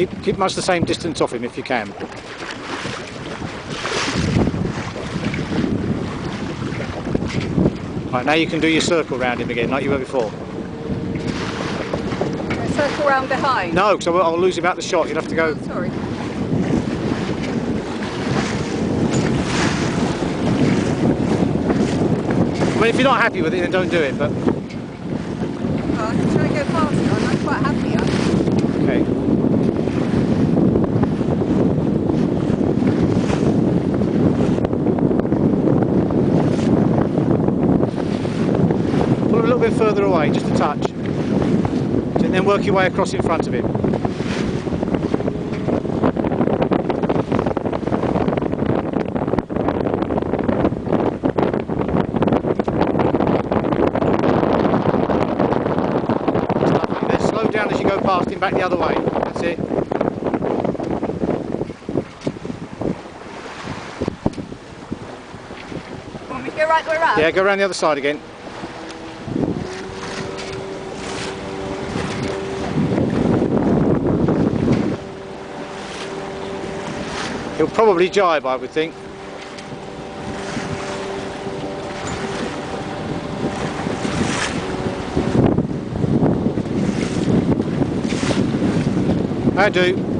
Keep much the same distance off him if you can. Right, now you can do your circle round him again, like you were before. Circle round behind? No, because I'll lose him out the shot. You'll have to go. Oh, sorry. I mean, if you're not happy with it, then don't do it, but... Oh, I can try and go faster. I'm quite happy. Okay. Pull him a little bit further away, just a touch. And then work your way across in front of him. Then slow down as you go past him, back the other way. That's it. Want me to go right the way around? Yeah, go around the other side again. He'll probably jibe, I would think. I do.